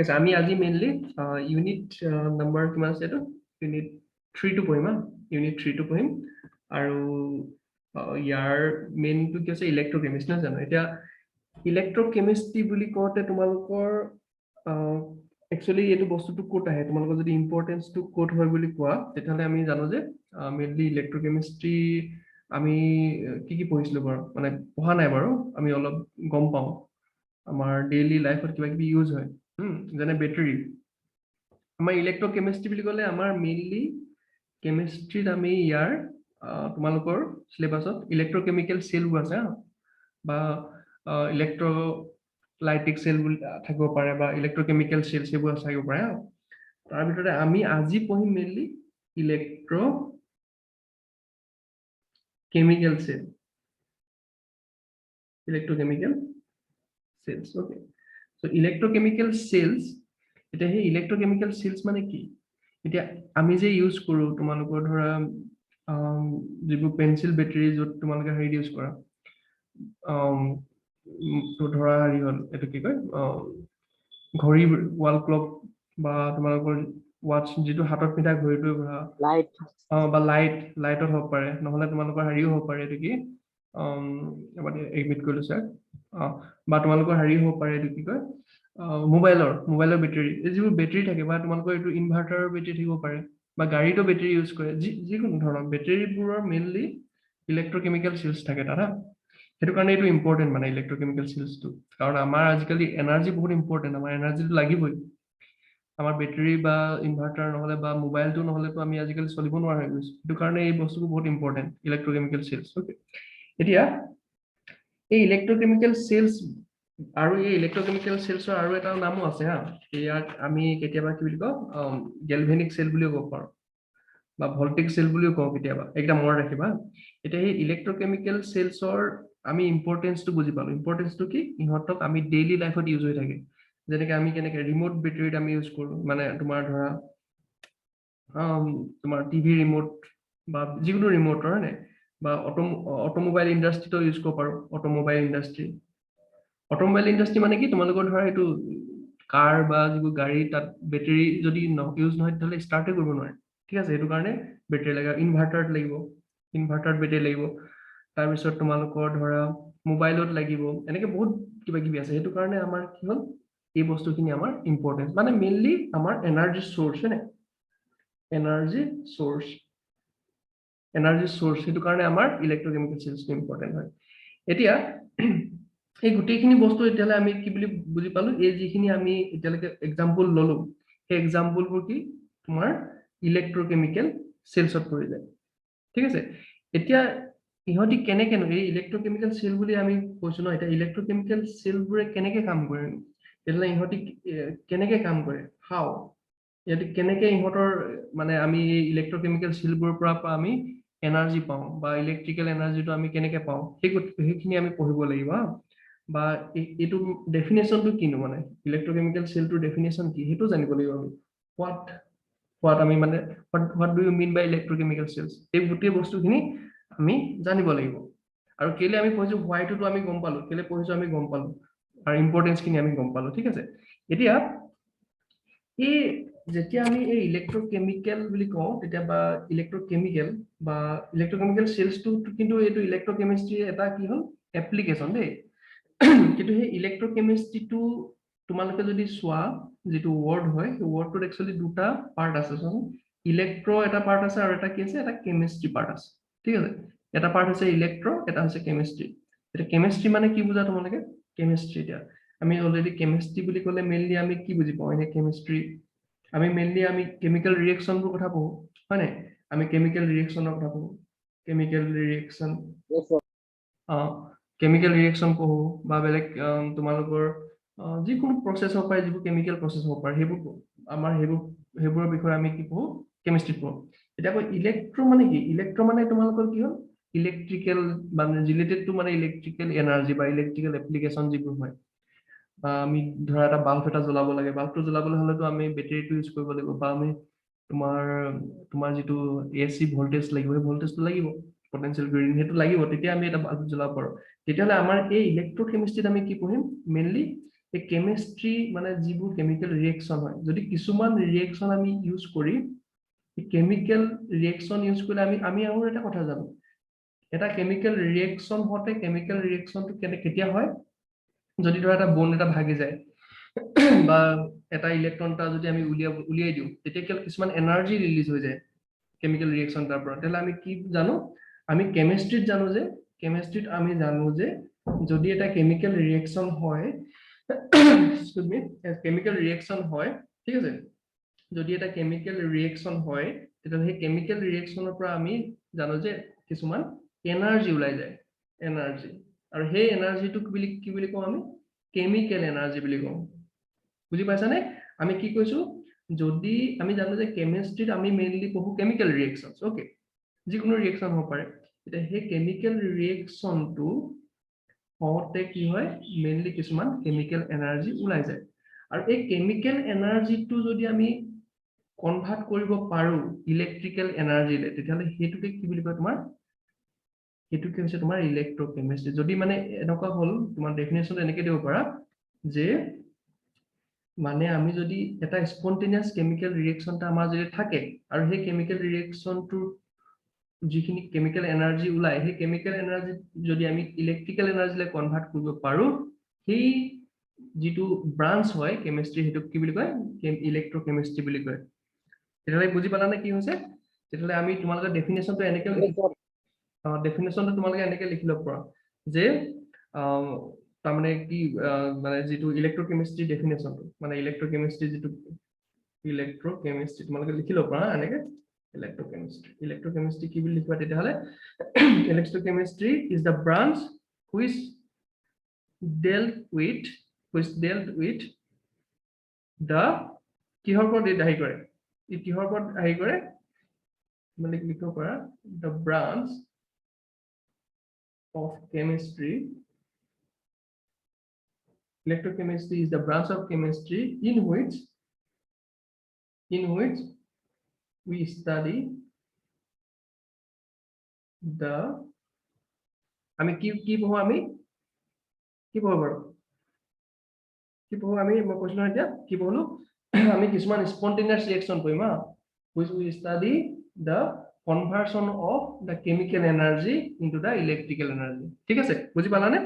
আছে আমি আজি মেইনলি ইউনিট নম্বৰ কিমান আছে এইটো ইউনিট 3 টো পঢ়িম ইউনিট 3 টো পঢ়িম আৰু ইয়াৰ মেইনটো কি আছে ইলেক্ট্ৰোকেমিষ্ট্ৰি না জানো এতিয়া ইলেক্ট্ৰোকেমিষ্ট্ৰি বুলি কোতে তোমালোকৰ একচুয়ালি এইটো বস্তুটো কোট আহে তোমালোকৰ যদি ইম্পৰ্টেন্সটো কোট হয় বুলি কোৱা তেতিয়াহলে আমি জানো যে মেইনলি ইলেক্ট্ৰোকেমিষ্ট্ৰি আমি কি কি পঢ়িছিলো বাৰু মানে পঢ়া নাই বাৰু আমি অলপ গম পাওঁ আমাৰ ডেইলি লাইফত কিবা কিবি ইউজ হয় যেনে বেটাৰী আমাৰ ইলেক্ট্ৰোকেমিষ্ট্ৰি বুলি ক'লে আমাৰ মেইনলি কেমিষ্ট্ৰিত আমি ইয়াৰ তোমালোকৰ সিলেবাসত ইলেক্ট্ৰোকেমিকেল সেলবোৰ আছে বা ইলেক্ট্ৰোলাইটিক সেল বুলি থাকিব পাৰে বা ইলেক্ট্ৰোকেমিকেল সেল সেবোৰ থাকিব পাৰে তাৰ ভিতৰতে আমি আজি পঢ়িম mainly electrochemical cell electrochemical cells okay so electrochemical cells এটা হে ইলেক্ট্ৰোকেমিকেল সেলস মানে কি এতিয়া আমি যে ইউজ কৰো তোমালোকৰ ধৰা যিবোৰ পেন্সিল বেটাৰী যত তোমালোকে হেৰি ইউজ কৰা তো ধৰা হেৰি হল এটো কি কয় ঘড়ী ওয়াল ক্লক বা তোমালোকৰ ওয়াচ যেটো হাতত পিন্ধা ঘড়ীটো লাইট বা লাইটত হ'ব পাৰে নহলে তোমালোকৰ হেৰিও হ'ব পাৰে এটো কি মানে এডমিট কৰিলো স্যাৰ বা তোমালোকৰ হেৰি হ'ব পাৰে এটো কি কয় মোবাইলৰ বেটাৰী যিবোৰ বেটাৰী থাকে বা তোমালোকৰ এটো ইনভাৰ্টাৰৰ বেটাৰী থাকিব পাৰে বা গাড়ীটো বেটাৰী ইউজ কৰে যিকোনো ধৰণৰ বেটাৰীবোৰৰ মেইনলি ইলেক্ট্ৰোকেমিকেল সেলস থাকে তাত সেইটো কাৰণে এটো ইম্পৰ্টেন্ট মানে ইলেক্ট্ৰোকেমিকেল সেলসটো কাৰণ আমাৰ আজিকালি এনাৰ্জি বহুত ইম্পৰ্টেন্ট আমাৰ এনাৰ্জিটো লাগিবই আমাৰ বেটাৰী বা ইনভাৰ্টাৰ নহলে বা মোবাইলটো নহলেতো আমি আজিকালি চলিব নোৱাৰা হৈ গৈছো সেইটো কাৰণে এই বস্তুটো বহুত ইম্পৰ্টেন্ট ইলেক্ট্ৰোকেমিকেল সেলস ওকে এতিয়া এই ইলেক্ট্ৰোকেমিকেল সেলস আৰু এই ইলেক্ট্ৰোকেমিকেল সেলসৰ আৰু এটা নামও আছে ইয়াক আমি কেতিয়াবা কি বুলি কওঁ গেলভেনিক সেল বুলিও ক'ব পাৰো বা ভল্টিক সেল বুলিও কওঁ কেতিয়াবা একদম মনত ৰাখিবা এতিয়া এই ইলেক্ট্ৰোকেমিকেল সেলসৰ আমি ইম্পৰ্টেন্সটো বুজি পালো ইম্পৰ্টেন্সটো কি ইহতক আমি ডেইলি লাইফত ইউজ হৈ থাকে যেনেকৈ আমি কেনেকৈ ৰিমোট বেটাৰীত আমি ইউজ কৰো মানে তোমাৰ ধৰা তোমাৰ টিভি ৰিমোট বা যিকোনো ৰিমোটৰ নে বা অটোমোবাইল ইন্ডাস্ট্ৰিটো ইউজ কৰিব পাৰো অটোমোবাইল ইন্ডাস্ট্ৰি মানে কি তোমালোকৰ ধৰা এইটো কাৰ বা যিবোৰ গাড়ী তাত বেটাৰী যদি ইউজ নহয় তাহলে ষ্টাৰ্টে কৰিব নোৱাৰে ঠিক আছে সেইটো কাৰণে বেটাৰী লাগে ইনভাৰ্টাৰত বেটাৰী লাগিব তাৰ পিছত তোমালোকৰ ধৰা মোবাইলত লাগিব এনেকে বহুত কিবা কিবি আছে সেইটো কাৰণে আমাৰ কি হ'ল এই বস্তুখিনি আমাৰ ইম্পৰ্টেন্স মানে মেইনলি আমাৰ এনাৰ্জি সোৰ্স নে এনাৰ্জি সোৰ্স সেইটো কাৰণে আমাৰ ইলেক্ট্ৰোকেমিকেল সেলসটো ইম্পৰ্টেন্ট হয় এতিয়া এই গোটেইখিনি বস্তু এতিয়ালে আমি কি বুলি বুজি পালো এই যিখিনি আমি এতিয়ালৈকে এক্সাম্পল ললো সেই এক্সাম্পলবোৰ কি তোমাৰ ইলেক্ট্ৰোকেমিকেল সেলসত পৰি যায় ঠিক আছে এতিয়া ইহতি কেনেকে এই ইলেক্ট্ৰোকেমিকেল সেল বুলি আমি কৈছো ন এটা ইলেক্ট্ৰোকেমিকেল সেলবোৰে কেনেকে কাম কৰে তেতিয়ালে ইহতি কেনেকে কাম কৰে হাউ ইহতি কেনেকে ইহতৰ মানে আমি ইলেক্ট্ৰোকেমিকেল সেলবোৰৰ পৰা আমি এনাৰ্জি পাওঁ বা ইলেক্ট্ৰিকেল এনাৰ্জিটো আমি কেনেকে পাওঁ সেইখিনি আমি পঢ়িব লাগিব বা এটো ডেফিনেশনটো কিনো মানে ইলেক্ট্ৰোকেমিকেল সেলটোৰ ডেফিনেশন কি হেতু জানিব লাগিব আমি what আমি মানে what do you mean by electrochemical cells এই গোটেই বস্তুখিনি আমি জানিব লাগিব আৰু কেলে আমি পঢ়িছো why টো আমি গম পালো কেলে পঢ়িছো আমি গম পালো আৰু ইম্পৰ্টেন্স খিনি আমি গম পালো ঠিক আছে এতিয়া এই যেতিয়া আমি এই ইলেক্ট্ৰোকেমিকেল বুলি কওঁ তেতিয়া বা ইলেক্ট্ৰোকেমিকেল সেলসটো কিন্তু এইটো ইলেক্ট্ৰোকেমিষ্ট্ৰি এটা কি হ'ল এপ্লিকেশন দেই কিন্তু সেই ইলেক্ট্ৰোকেমিষ্ট্ৰিটো তোমালোকে যদি চোৱা যেটো ওয়াৰ্ড হয় সেই ওয়াৰ্ডটোত একচুয়ালি দুটা পাৰ্ট আছে ইলেক্ট্ৰো এটা পাৰ্ট আছে আৰু এটা কি আছে এটা কেমিস্ট্ৰি পাৰ্ট আছে ঠিক আছে এটা পাৰ্ট আছে ইলেক্ট্ৰো এটা আছে কেমিস্ট্ৰি এটা কেমিস্ট্ৰি মানে কি বুজা তোমালোকে কেমিস্ট্ৰি এটা আমি অলৰেডি কেমিস্ট্রি বুলি ক'লে মেইনলি আমি কি বুজি পাওঁ এনে কেমিস্ট্রি আমি মেইনলি আমি কেমিক্যাল ৰিএকচনবোৰ কথা পঢ়ো হয় নাই আমি কেমিক্যাল ৰিএকচনৰ কথা পঢ়ো কেমিক্যাল ৰিএকচন পঢ়ো বা বেলেগ তোমালোকৰ যিকোনো প্ৰসেস হ'ব পাৰে যিবোৰ কেমিক্যাল প্ৰসেস হ'ব পাৰে সেইবোৰ আমাৰ সেইবোৰৰ বিষয়ে আমি কি পঢ়ো কেমিস্ট্ৰি পঢ়ো এটা কয় ইলেক্ট্ৰো মানে কি ইলেক্ট্ৰো মানে তোমালোকৰ কি হ'ল ইলেক্ট্ৰিক্যাল মানে ৰিলেটেড টু মানে ইলেক্ট্ৰিক্যাল এনাৰ্জি বা ইলেক্ট্ৰিক্যাল এপ্লিকেশন যিবোৰ হয় আমি ধৰা এটা বাল্ব এটা জ্বলাব লাগে বাল্বটো জ্বলাবলৈ হলেতো আমি বেটাৰীটো ইউজ কৰিব লাগিব বা আমি তোমাৰ যেটো এসি ভোল্টেজ লাগিব সেই ভোল্টেজটো লাগিব পটেনশিয়াল গ্ৰেডিয়েন্ট হেতু লাগিব তেতিয়া আমি এটা বাল্ব জ্বলাব পাৰো তেতিয়ালে আমাৰ এই ইলেক্ট্ৰোকেমিষ্ট্ৰিত আমি কি পঢ়িম মেইনলি এই কেমিষ্ট্ৰি মানে যিবোৰ কেমিকেল ৰিয়েকচন হয় যদি কিছুমান ৰিয়েকচন আমি ইউজ কৰি কেমিকেল ৰিয়েকচন ইউজ কৰিলে আমি আৰু এটা কথা জানো এটা কেমিকেল ৰিয়েকচন হতে কেমিকেল ৰিয়েকচনটো কেতিয়া হয় যদি ধৰা এটা বন এটা ভাগি যায় বা এটা ইলেক্ট্ৰন এটা যদি আমি উলিয়াই দিও তেতিয়া কিছুমান এনাৰ্জি ৰিলিজ হৈ যায় কেমিকেল ৰিয়েকচন তাৰ পৰা তেলে আমি কি জানো আমি কেমিষ্ট্ৰিত জানো যে কেমিষ্ট্ৰিত আমি জানো যে যদি এটা কেমিকেল ৰিয়েকচন হয় এক্সকিউজ মি কেমিকেল ৰিয়েকচন হয় ঠিক আছে যদি এটা কেমিকেল ৰিয়েকচন হয় তেতিয়া সেই কেমিকেল ৰিয়েকচনৰ পৰা আমি জানো যে কিছুমান এনাৰ্জি ওলাই যায় এনাৰ্জি আৰু সেই এনাৰ্জিটো কি বুলি কওঁ আমি কেমিকেল এনাৰ্জি বুলি কওঁ বুজি পাইছানে আমি কি কৈছো যদি আমি জানো যে কেমিষ্ট্ৰিত আমি মেইনলি পঢ়ো কেমিকেল ৰিয়েকচনস ওকে যিকোনো ৰিয়েকচন হ'ব পাৰে এটা সেই কেমিকেল ৰিয়েকচনটো হওঁতে কি হয় মেইনলি কিছুমান কেমিকেল এনাৰ্জি ওলাই যায় আৰু এই কেমিকেল এনাৰ্জিটো যদি আমি কনভাৰ্ট কৰিব পাৰো ইলেক্ট্ৰিকেল এনাৰ্জিলে তেতিয়াহলে হেতুকে কি বুলি কয় তোমাৰ হেতুকে হৈছে তোমাৰ ইলেক্ট্ৰকেমিষ্ট্ৰি যদি মানে এনেকুৱা হল তোমাৰ ডেফিনেশন এনেকৈ দিব পাৰা যে মানে আমি যদি এটা স্পন্টেনিয়াস কেমিকেল ৰিয়েকচনটা আমাৰ যদি থাকে আৰু সেই কেমিকেল ৰিয়েকচনটো যিখিনি কেমিকেল এনাৰ্জি ওলাই সেই কেমিকেল এনাৰ্জি যদি আমি ইলেক্ট্ৰিকেল এনাৰ্জিলে কনভাৰ্ট কৰিব পাৰো সেই যেটো ব্ৰাঞ্চ হয় কেমিষ্ট্ৰি হেতু কি বুলি কয় ইলেক্ট্ৰকেমিষ্ট্ৰি বুলি কয় তেতিয়ালে বুজি পালা নে কি হৈছে তেতিয়ালে আমি তোমালোকৰ ডেফিনেশনটো এনেকৈ ডেফিনেশনটো তোমালোকে এনেকৈ লিখি লব পৰা যে তাৰমানে কি মানে যেটো ইলেক্ট্ৰকেমিষ্ট্ৰি ডেফিনেশনটো মানে ইলেক্ট্ৰকেমিষ্ট্ৰি যেটো ইলেক্ট্ৰকেমিষ্ট্ৰি তোমালোকে লিখি লব পৰা এনেকৈ ইলেক্ট্ৰকেমিষ্ট্ৰি কি বুলি লিখবা তেতিয়ালে ইলেক্ট্ৰকেমিষ্ট্ৰি is the branch which dealt with the কিহৰ ওপৰত দাহি কৰে ই কিহৰ ওপৰত দাহি কৰে মানে লিখিব পৰা the branch of chemistry electrochemistry is the branch of chemistry in which we study the আমি কি পঢ়ো আমি কি পঢ়ো বাৰু কি পঢ়ো আমি মই কৈছো নহয় এতিয়া কি পঢ়লো আমি কিছুমান স্পন্টেনিয়াস ৰিয়েকচন পঢ়িম which we study the conversion of the chemical energy into the electrical energy ঠিক আছে বুজি পালানে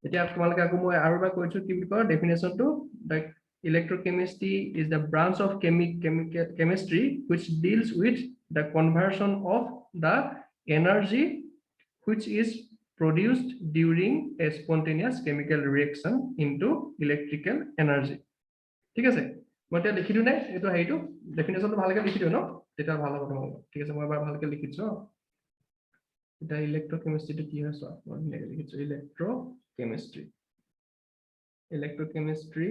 এতিয়া তোমালোকে আকৌ মই আৰু এবাৰ কৈছো কি বুলি কয় ডেফিনেশনটো the electrochemistry is the branch of chemistry which deals with the conversion of the energy which is produced during a spontaneous chemical reaction into electrical energy ঠিক আছে মই এটা লিখি দিও নাই এটো হেইটো ডেফিনেশনটো ভালকৈ লিখি দিও ন এটা ভাল হ'ব তোমালোক ঠিক আছে মই এবাৰ ভালকৈ লিখিছো এটা ইলেক্ট্ৰকেমিষ্ট্ৰিটো কি হয় চোৱা মই ধুনীয়াকৈ লিখিছো ইলেক্ট্ৰকেমিষ্ট্ৰি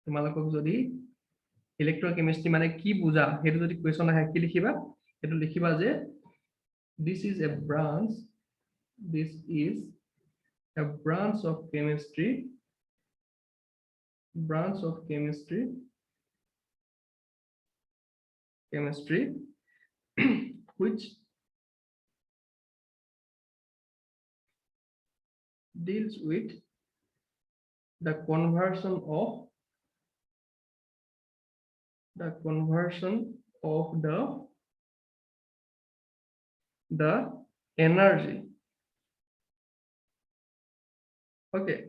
তোমালোকক যদি ইলেক্ট্ৰকেমিষ্ট্ৰি মানে কি বুজা হেতু যদি কোৱেশ্চন আহে কি লিখিবা হেতু লিখিবা যে this is a branch of chemistry which deals with the conversion of the energy okay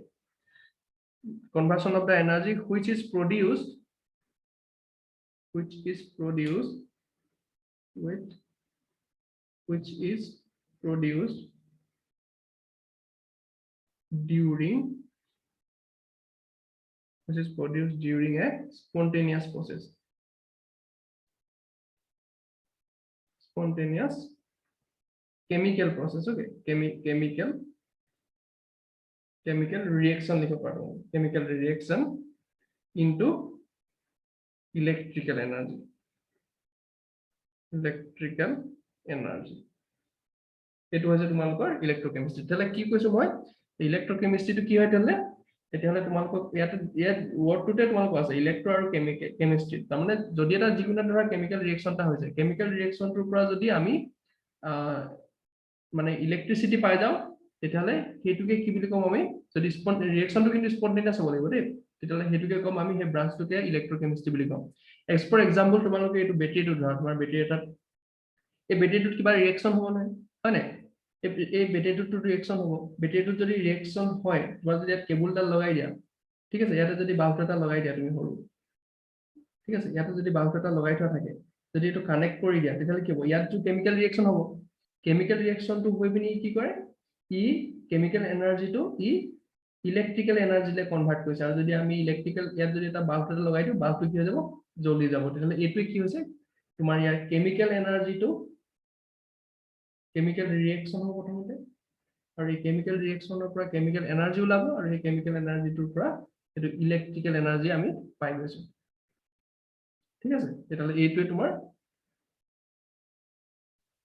conversion of the energy which is produced during a spontaneous process chemical process okay chemical reaction লিখব পাৰো chemical reaction into electrical energy এটো হৈছে তোমালোকৰ ইলেক্ট্ৰকেমিষ্ট্ৰি তেলে কি কৈছো মই ইলেক্ট্ৰকেমিষ্ট্ৰিটো কি হয় তেলে তেতিয়াহলে তোমালোকক ইয়াত ওয়াৰ্ডটোতে তোমালোক আছে ইলেক্ট্ৰ আৰু কেমিষ্ট্ৰি তাৰমানে যদি এটা যিকোনো ধৰা কেমিকেল ৰিয়েকচনটা হৈছে কেমিকেল ৰিয়েকচনটোৰ পৰা যদি আমি মানে ইলেক্ট্ৰিচিটি পাই যাও তেতিয়াহলে হেতুকে কি বুলি কম আমি যদি ৰিএকচনটো কিন্তু স্পন্টেনিয়াছ হ'ব লাগিব দেই তেতিয়াহলে হেতুকে কম আমি সেই ব্ৰাঞ্চটোকে ইলেক্ট্ৰোকেমিষ্ট্ৰি বুলি কম এক্স ফৰ এক্সাম্পল তোমালোকে এইটো বেটাৰীটো ধৰা তোমাৰ বেটাৰী এটা এই বেটাৰীটোত কিবা ৰিএকচন হ'ব নহয় হয় নাই এই বেটাৰীটোত ৰিএকচন হ'ব বেটাৰীটোত যদি ৰিএকচন হয় তোমাৰ যদি ইয়াত কেবুলডাল লগাই দিয়া ঠিক আছে ইয়াতে যদি বাল্ব এটা লগাই দিয়া তুমি সৰু ঠিক আছে ইয়াতে যদি বাল্ব এটা লগাই থোৱা থাকে যদি এটো কানেক্ট কৰি দিয়া তেতিয়াহলে কি হ'ব ইয়াতটো কেমিক্যাল ৰিএকচন হ'ব কেমিক্যাল ৰিএকচনটো হৈ পিনি কি কৰে ই কেমিক্যাল এনাৰ্জিটো ই ইলেক্ট্ৰিক্যাল এনাৰ্জিলে কনভাৰ্ট কৰিছে আৰু যদি আমি ইলেক্ট্ৰিক্যাল ইয়াত যদি এটা বাল্ব এটা লগাই দিও বাল্বটো কি হৈ যাব জ্বলি যাব তেতিয়াহলে এইটোৱে কি হৈছে তোমাৰ ইয়াৰ কেমিক্যাল এনাৰ্জিটো কেমিক্যাল ৰিএকচন হ'ব প্ৰথমতে আৰু এই কেমিক্যাল ৰিএকচনৰ পৰা কেমিক্যাল এনাৰ্জি ওলাব আৰু এই কেমিক্যাল এনাৰ্জিটোৰ পৰা এটো ইলেক্ট্ৰিক্যাল এনাৰ্জি আমি পাই গৈছো ঠিক আছে তেতিয়াহলে এইটোৱে তোমাৰ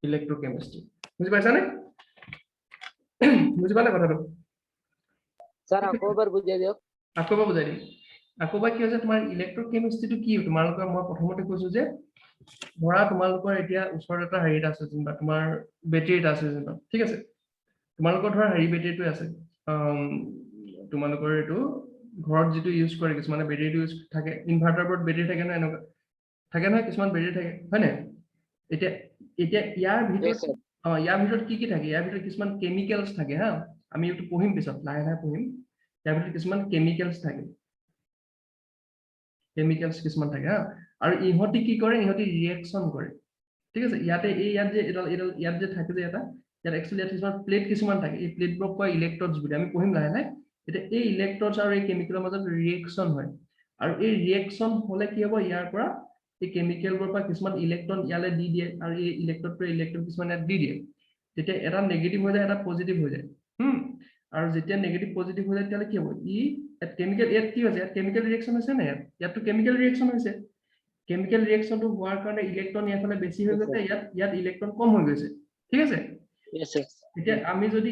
ইলেক্ট্ৰোকেমিষ্ট্ৰি বুজি পাইছানে বুজি পালে কথাটো স্যাৰ আকবাৰ বুঝাই দিও আকবা বুজাই দিম আকবা কি হৈছে তোমাৰ ইলেক্ট্ৰোকেমিষ্ট্ৰিটো কি তোমালোকৰ মই প্ৰথমতে কৈছো যে ধৰা তোমালোকৰ এতিয়া ওচৰত এটা হেৰিত আছে যেনিবা তোমাৰ বেটাৰী এটা আছে যেনিবা ঠিক আছে তোমালোকৰ ধৰা হেৰি বেটাৰীটো আছে তোমালোকৰ এইটো ঘৰত যেটো ইউজ কৰে কিছুমানে বেটাৰীটো ইউজ থাকে ইনভাৰ্টাৰবোৰত বেটাৰী থাকে না এনেকুৱা থাকে না কিছুমান বেটাৰী থাকে হয় না এতিয়া ইয়াৰ ভিতৰত কি থাকে ইয়াৰ ভিতৰত কিছুমান কেমিক্যালছ থাকে হা আমি এইটো পঢ়িম পিছত লাহে লাহে পঢ়িম ইয়াৰ ভিতৰত কিছুমান কেমিক্যালছ থাকে কেমিক্যালছ কিছুমান থাকে হা আৰু ইহঁতি কি কৰে ইহঁতি ৰিএকচন কৰে ঠিক আছে ইয়াতে এই ইয়াত যে থাকে যে এটা ইয়াত একচুয়ালি কিছুমান প্লেট কিছুমান থাকে এই প্লেটবোৰক কয় ইলেক্ট্ৰডছ বুলি আমি পঢ়িম লাহে লাহে এটা এই ইলেক্ট্ৰডছ আৰু এই কেমিক্যালৰ মাজত ৰিএকচন হয় আৰু এই ৰিএকচন হলে কি হ'ব ইয়াৰ পৰা এই কেমিক্যালবোৰ পৰা কিছুমান ইলেক্ট্ৰন ইয়ালে দি দিয়ে আৰু এই ইলেক্ট্ৰডটোৱে ইলেক্ট্ৰন কিছুমান ইয়াত দি দিয়ে তেতিয়া এটা নেগেটিভ হৈ যায় এটা পজিটিভ হৈ যায় আৰু যেতিয়া নেগেটিভ পজিটিভ হৈ যায় তেতিয়ালে কি হ'ব ই কেমিক্যাল ইয়াত কি হৈছে কেমিক্যাল ৰিএকচন হৈছে না ইয়াতটো কেমিক্যাল ৰিএকচন হৈছে কেমিক্যাল ৰিএকচনটো হোৱাৰ কাৰণে ইলেক্ট্ৰন ইয়াফালে বেছি হৈ গৈছে ইয়াত ইলেক্ট্ৰন কম হৈ গৈছে ঠিক আছে এতিয়া আমি যদি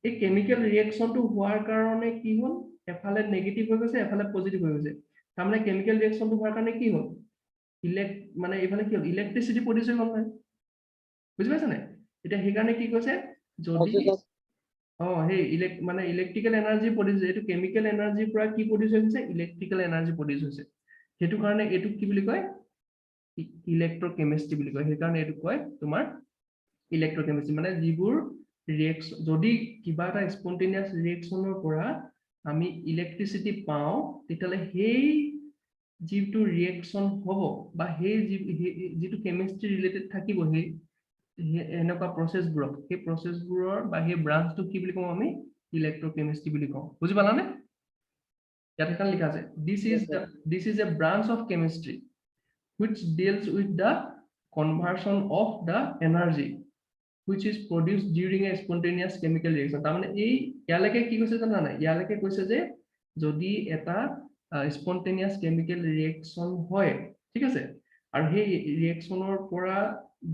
এই কেমিক্যাল ৰিএকচনটো হোৱাৰ কাৰণে কি হ'ল এফালে নেগেটিভ হৈ গৈছে এফালে পজিটিভ হৈ গৈছে তাৰমানে কেমিক্যাল ৰিএকচনটো হোৱাৰ কাৰণে কি হ'ল মানে এফালে কি হ'ল ইলেক্ট্ৰিসিটি প্ৰডিউস হৈ গ'ল নাই বুজি পাইছা নাই এতিয়া সেই কাৰণে কি কৈছে যদি সেই মানে ইলেক্ট্ৰিক্যাল এনাৰ্জি প্ৰডিউস এইটো কেমিক্যাল এনাৰ্জিৰ পৰা কি প্ৰডিউস হৈছে ইলেক্ট্ৰিক্যাল এনাৰ্জি প্ৰডিউস হৈছে সেইটো কাৰণে এইটো কি বুলি কয় ইলেক্ট্ৰোকেমিষ্ট্ৰি বুলি কয় সেই কাৰণে এইটো কয় তোমাৰ ইলেক্ট্ৰোকেমিষ্ট্ৰি মানে যিবোৰ ৰিএকচন যদি কিবা এটা স্পন্টেনিয়াস ৰিএকচনৰ পৰা আমি ইলেক্ট্ৰিসিটি পাওঁ তেতিয়ালে সেই যিটো ৰিএকচন হ'ব বা সেই যিটো কেমিষ্ট্ৰি ৰিলেটেড থাকিব সেই এনেকুৱা প্ৰসেসবোৰক সেই প্ৰসেসবোৰৰ বা সেই ব্ৰাঞ্চটো কি বুলি কম আমি ইলেক্ট্ৰোকেমিষ্ট্ৰি বুলি কওঁ বুজি পালানে ইয়াত এখন লিখা আছে this is a branch of chemistry which deals with the conversion of the energy which is produced during a spontaneous chemical reaction তাৰমানে এই ইয়ালৈকে কি কৈছে জানা নাই ইয়ালৈকে কৈছে যে যদি এটা spontaneous chemical reaction হয় ঠিক আছে আৰু সেই ৰিএকচনৰ পৰা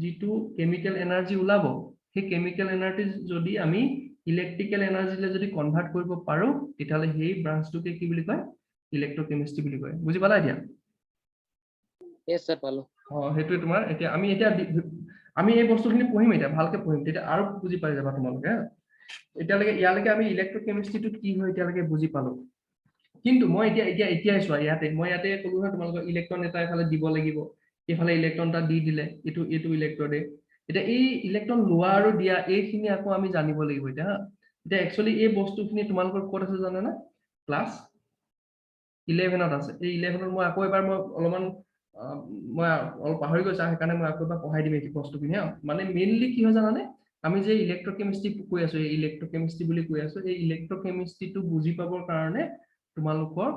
যিটো কেমিক্যাল এনাৰ্জি ওলাব সেই কেমিক্যাল এনাৰ্জি যদি আমি ইলেক্ট্ৰিক্যাল এনাৰ্জিলে যদি কনভাৰ্ট কৰিব পাৰো তেতিয়ালে সেই ব্ৰাঞ্চটোকে কি বুলি কয় ইলেক্ট্ৰোকেমিষ্ট্ৰি বুলি কয় বুজি পালা এতিয়া यस सर পালো হেতুৱে তোমাৰ এতিয়া আমি এই বস্তুখিনি পঢ়িম এতিয়া ভালকে পঢ়িম তেতিয়া আৰু বুজি পাই যাবা তোমালোকে এতিয়ালৈকে ইয়ালৈকে আমি ইলেক্ট্ৰোকেমিষ্ট্ৰিটো কি হয় এতিয়ালৈকে বুজি পালো কিন্তু মই এতিয়া চোৱা মই ইয়াতে ক'লো হয় তোমালোকৰ ইলেক্ট্ৰন এটা এফালে দিব লাগিব এফালে ইলেক্ট্ৰন এটা দি দিলে এইটো ইলেক্ট্ৰডে এতিয়া এই ইলেক্ট্ৰন লোৱা আৰু দিয়া এইখিনি আকৌ আমি জানিব লাগিব এতিয়া একচুয়ালি এই বস্তুখিনি তোমালোকৰ ক'ত আছে জানা না ক্লাছ 11ত আছে এই 11ত মই আকৌ এবাৰ মই অলপমান মই অলপ পাহৰি গৈছা সেইকাৰণে মই আকৌ এবাৰ পঢ়াই দিম এই বস্তুখিনি মানে মেইনলি কি হয় জানানে আমি যে ইলেক্ট্ৰোকেমিষ্ট্ৰি কৈ আছো এই ইলেক্ট্ৰোকেমিষ্ট্ৰি বুলি কৈ আছো এই ইলেক্ট্ৰোকেমিষ্ট্ৰিটো বুজি পাবৰ কাৰণে তোমালোকৰ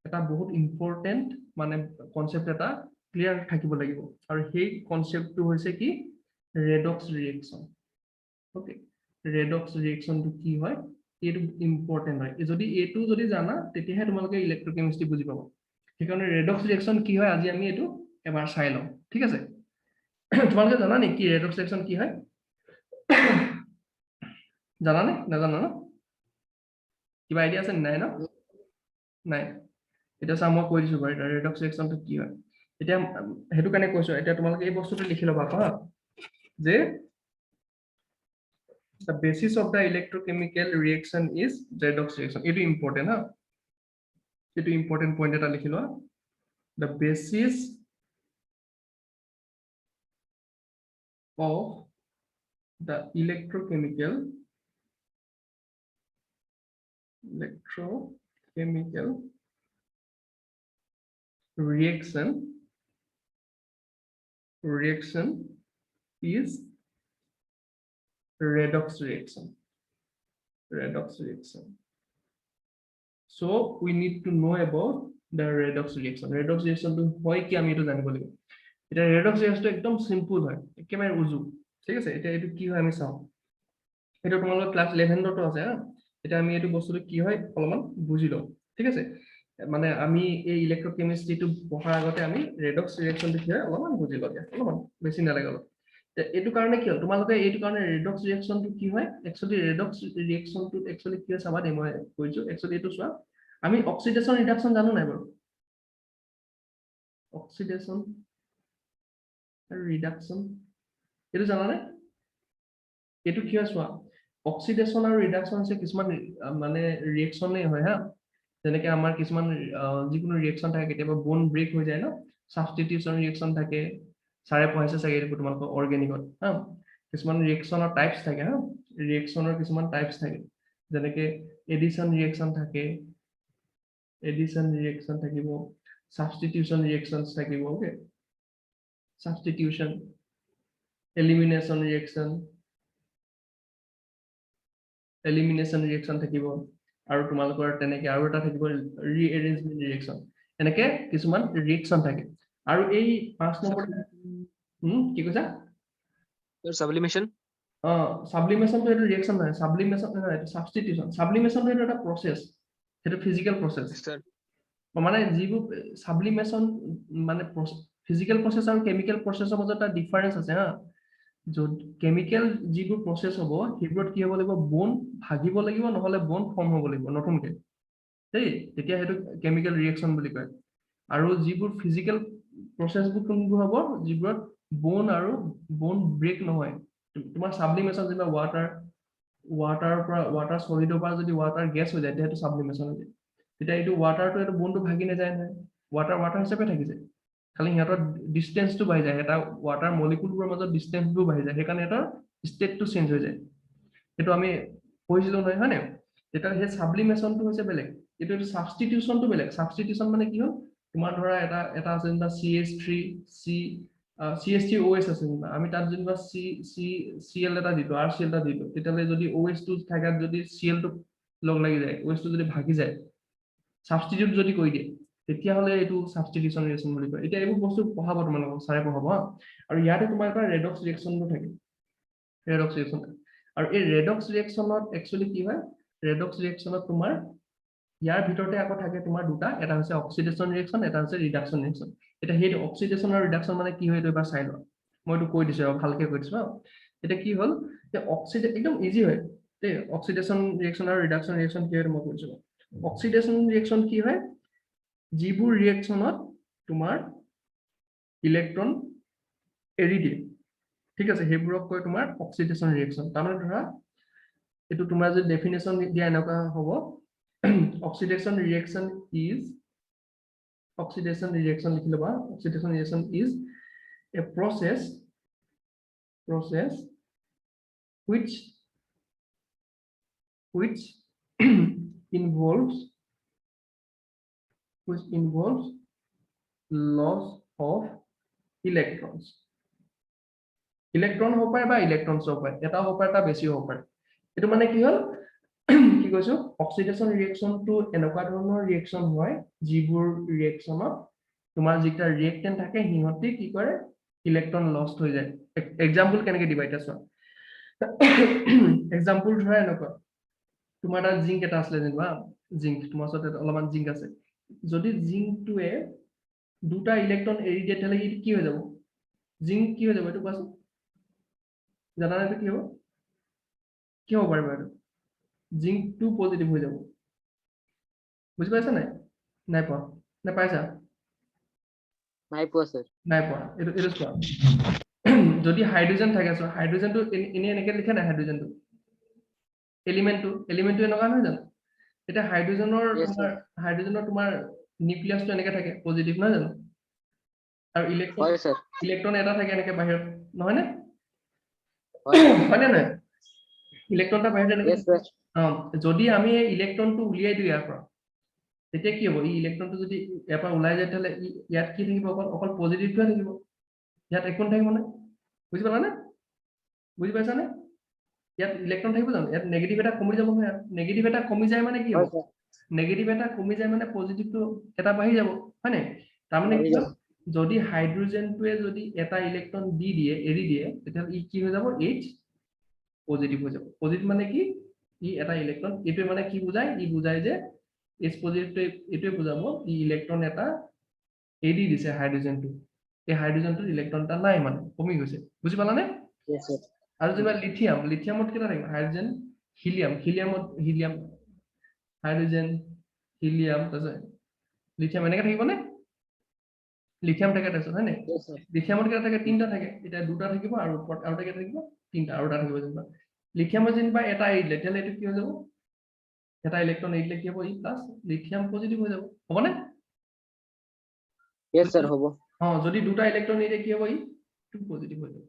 এটা বহুত ইম্পৰ্টেন্ট মানে কনসেপ্ট এটা ক্লিয়াৰ থাকিব লাগিব আৰু সেই কনসেপ্টটো হৈছে কি ৰেডক্স ৰিএকচন ওকে ৰেডক্স ৰিএকচনটো কি হয় এইটো ইম্পৰ্টেন্ট হয় যদি এইটো যদি জানা তেতিয়াহে তোমালোকে ইলেক্ট্ৰোকেমিষ্ট্ৰি বুজি পাব সেইকাৰণে ৰেডক্স ৰিএকচন কি হয় আজি আমি এইটো এবাৰ চাই লওঁ ঠিক আছে তোমালোকে জানা নে কি ৰেডক্স ৰিএকচন কি হয় জানা নে নাজানা ন কিবা আইডিয়া আছে নাই ন নাই এটা চাম মই কৈ দিছো বাৰু ৰেডক্স ৰিএকচনটো কি হয় এতিয়া হেতু কাৰণে কৈছো এতিয়া তোমালোকে এই বস্তুটো লিখি লবা হা যে the basis of the electrochemical reaction is redox reaction. It is important, huh? It is important point eta likhilo. The basis of the electrochemical reaction is redox reaction. So we need to know about the redox reaction. Redox reaction to hoy ki ami etu janibo lagibo. Eta redox reaction ekdom simple hoy, ekemare uju. ঠিক আছে, এটা এটো কি হয় আমি চাও। এটা তোমালোকৰ ক্লাস 11 তো আছে হা। এটা আমি এটো বস্তুটো কি হয় অলপমান বুজি লও। ঠিক আছে, মানে আমি এই ইলেক্ট্ৰোকেমিষ্ট্ৰিটো পঢ়াৰ আগতে আমি ৰেডক্স ৰিঅ্যাকশনটো কি হয় অলপমান বুজি লও দিয়া, অলপমান বেছি নালাগে অলপ। এটো কাৰণে কি হল তোমালোকে এইটো কাৰণে ৰেডক্স ৰিঅ্যাকশনটো কি হয় একচুয়ালি ৰেডক্স ৰিঅ্যাকশনটো একচুয়ালি কি হয় চাবা দে মই কৈছো একচুয়ালি এটো চোৱা আমি অক্সিডেশন ৰিডাকশন জানো নাই বাৰু অক্সিডেশন ৰিডাকশন এটো জানা নে এটো কি হয় চোৱা অক্সিডেশন আৰু ৰিডাকশন আছে কিছুমান মানে ৰিঅ্যাকশনে হয় হা যেনেকৈ আমাৰ কিছুমান যিকোনো ৰিঅ্যাকশন থাকে কেতিয়াবা বোন ব্ৰেক হৈ যায় ন সাবস্টিটিউশন ৰিঅ্যাকশন থাকে সাৰে পঢ়াইছে চাগে এটো তোমালোকৰ অৰ্গেনিকত হা কিছুমান ৰিঅ্যাকশনৰ টাইপস থাকে হা ৰিঅ্যাকশনৰ কিছুমান টাইপস থাকে যেনেকৈ এডিশন ৰিঅ্যাকশন থাকে থাকিব সাবস্টিটিউশন ৰিঅ্যাকশনস থাকিব ওকে সাবস্টিটিউশন এলিমিনেশন ৰিঅ্যাকশন থাকিব আৰু তোমালোকৰ তেনেকৈ আৰু এটা থাকিব ৰিএৰেঞ্জমেন্ট ৰিঅ্যাকশন এনেকৈ কিছুমান ৰিঅ্যাকশন থাকে আৰু এই 5 নম্বৰ কি কৈছা সাবলিমেশন সাবলিমেশন তো এটা রিঅ্যাকশন না সাবলিমেশন এটা সাবস্টিটিউশন সাবলিমেশন তো এটা প্রসেস এটা ফিজিক্যাল প্রসেস স্যার মানে যিবু সাবলিমেশন মানে ফিজিক্যাল প্রসেস আর কেমিক্যাল প্ৰসেসৰ মাজত এটা ডিফারেন্স আছে হা য'ত কেমিক্যাল যিবু প্রসেস হ'ব হিব্রত কি হ'ব লাগিব বোন ভাগিব লাগিব নহলে বোন ফর্ম হ'ব লাগিব নতুনকে দেই তেতিয়া হেতু কেমিক্যাল ৰিঅ্যাকশন বুলি কয় আৰু যিবু ফিজিক্যাল প্ৰসেসবোৰ কোনবোৰ হ'ব যিবোৰত বোন আৰু বোন ব্ৰেক নহয় তোমাৰ সাবলিমেশন যেবা ওয়াটাৰ সলিডৰ পৰা যদি ওয়াটাৰ গ্যাস হৈ যায় তেটো সাবলিমেশন হৈ যায় তেতিয়া এইটো ওয়াটাৰটো এটো বনটো ভাগি না যায় না ওয়াটাৰ হিচাপে থাকি যায় খালি হিয়াতৰ ডিসটেন্সটো বাঢ়ি যায় এটা ওয়াটাৰ মলিকুলবোৰৰ মাজত ডিসটেন্সটো বাঢ়ি যায় সেইকাৰণে এটা ষ্টেটটো চেঞ্জ হৈ যায় এটো আমি পঢ়িছিলো নহয় হয়নে এটা হে সাবলিমেশনটো হৈছে বেলেগ এটো সাবস্টিটিউশনটো বেলেগ সাবস্টিটিউশন মানে কি হ'ল তোমাৰ ধৰা এটা আছে যেন CH3OH আছে আমি তাত যেনিবা Cl এটা দিলো RCl এটা দিলো তেতিয়ালে যদি OH টো থাকাত যদি Cl টো লগ লাগি যায় OH টো যদি ভাগি যায় সাবস্টিটিউট যদি কৰি দিয়ে তেতিয়া হলে এটো সাবস্টিটিউশন ৰিঅ্যাকশন বুলি কয় এটা এইবোৰ বস্তু পঢ়াব তোমালোকক সাৰে পঢ়াব আৰু ইয়াতে তোমাৰ এটা ৰেডক্স ৰিঅ্যাকশনটো থাকে ৰেডক্স ৰিঅ্যাকশন আৰু এই ৰেডক্স ৰিঅ্যাকশনত একচুয়ালি কি হয় ৰেডক্স ৰিঅ্যাকশনত তোমাৰ ইয়াৰ ভিতৰতে আকৌ থাকে তোমাৰ দুটা এটা হৈছে অক্সিডেশন ৰিঅ্যাকশন এটা হৈছে ৰিডাকশন ৰিঅ্যাকশন এটা হেড অক্সিডেশন আৰু ৰিডাকশন মানে কি হয় এটো এবাৰ চাই লও মইটো কৈ দিছো ভালকে কৈ দিছো এটা কি হ'ল যে অক্সিডেশন একদম ইজি হয় তে অক্সিডেশন ৰিঅ্যাকশন আৰু ৰিডাকশন ৰিঅ্যাকশন কি হয় মই কৈছো অক্সিডেশন ৰিঅ্যাকশন কি হয় যিবোৰ ৰিঅ্যাকশনত তোমাৰ ইলেক্ট্ৰন এৰি দিয়ে ঠিক আছে হেবোৰক কয় তোমাৰ অক্সিডেশন ৰিঅ্যাকশন তাৰমানে ধৰা এটো তোমাৰ যে ডেফিনেশন দিয়া এনেকা হ'ব oxidation reaction is a process which involves loss of electrons electron হ'ব পাৰে বা ইলেক্ট্ৰনছ হ'ব পাৰে এটা হ'ব পাৰে এটা বেছি হ'ব পাৰে এটো মানে কি হ'ল কি কৈছো অক্সিডেশন ৰিঅ্যাকশনটো এনেকুৱা ধৰণৰ ৰিঅ্যাকশন হয় যিবোৰ ৰিঅ্যাকশনত তোমাৰ যেটা ৰিঅ্যাকটেন্ট থাকে হিহতে কি কৰে ইলেক্ট্ৰন লস্ট হৈ যায় এক্সাম্পল কেনেকৈ দিবা এটা চোৱা এক্সাম্পল ধৰা এনেকুৱা তোমাৰ এটা জিংক এটা আছে যেনিবা জিংক তোমাৰ ওচৰত অলপমান জিংক আছে যদি জিংকটোৱে দুটা ইলেক্ট্ৰন এৰি দিয়ে তেলে কি হৈ যাব জিংক কি হৈ যাব এটো কোৱাচোন জানা এটা কি হ'ব পাৰিব এটো জিংক 2 পজিটিভ হৈ যাব বুজি পাইছা নাই পোৱা না পাইছা নাই পোৱা স্যাৰ নাই পোৱা এটো চোৱা যদি হাইড্ৰোজেন থাকে সো হাইড্ৰোজেনটো এনে এনেকে লিখা নাই হাইড্ৰোজেনটো এলিমেন্টটো এনেকুৱা নহয় জানো এটা Yes, sir. হাইড্ৰোজেনৰ তোমাৰ নিউক্লিয়াছটো এনেকে থাকে পজিটিভ নহয় জানো আৰু হয়, sir. ইলেক্ট্ৰন এটা থাকে এনেকে বাহিৰত নহয় নে হয়, sir. হয়নে নাই ইলেক্ট্ৰনটা বাহিৰত এনেকে Yes, sir. যদি আমি এই ইলেক্ট্ৰনটো উলিয়াই দিওঁ ইয়াৰ পৰা তেতিয়া কি হ'ব এই ইলেক্ট্ৰনটো যদি ইয়াৰ পৰা ওলাই যায় তেতিয়াহ'লে ইয়াত কি থাকিব অকল পজিটিভটোহে থাকিব ইয়াত একো নাথাকিব নে বুজি পালানে বুজি পাইছানে ইয়াত ইলেক্ট্ৰন থাকিব জানো ইয়াত নেগেটিভ এটা কমি যাব নহয় নেগেটিভ এটা কমি যায় মানে কি হয়, হ'ব sir. নেগেটিভ এটা কমি যায় মানে পজিটিভটো এটা বাঢ়ি যাব হয় নাই তাৰমানে বাঢ়ি কি যাব। হ'ল যদি হাইড্ৰোজেনটোৱে যদি এটা ইলেক্ট্ৰন এৰি দিয়ে তেতিয়াহ'লে ই কি হৈ যাব H পজিটিভ হৈ যাব পজিটিভ মানে কি ই এটা ইলেক্ট্ৰন এইটোৱে মানে কি বুজায় ই বুজায় যে H পজিটিভটোৱে এইটোৱে বুজাব ই ইলেক্ট্ৰন এটা এৰি দিছে হাইড্ৰোজেনটো এই হাইড্ৰোজেনটোৰ ইলেক্ট্ৰন এটা নাই মানে কমি গৈছে বুজি পালানে Yes, sir. আৰু যেনিবা লিথিয়ামত কেইটা থাকিব হাইড্ৰোজেন হিলিয়াম হাইড্ৰোজেন হিলিয়াম তাৰপিছত লিথিয়াম এনেকে থাকিবনে লিথিয়াম থাকে তাৰপিছত হয় নে Yes, sir. লিথিয়ামত কেইটা থাকে তিনিটা থাকে এতিয়া দুটা থাকিব আৰু ওপৰত আৰু এটা থাকিব তিনিটা আৰু এটা থাকিব যেনিবা লিথিয়ামত যেনিবা এটা এৰি দিলে তেতিয়াহ'লে এইটো কি হৈ যাব এটা ইলেক্ট্ৰন এৰি দিলে কি হ'ব ই প্লাছ লিথিয়াম পজিটিভ হৈ যাব হ'বনে Yes, sir. হ'ব। যদি দুটা ইলেক্ট্ৰন এৰি দিয়ে কি হ'ব ই 2 পজিটিভ হৈ যাব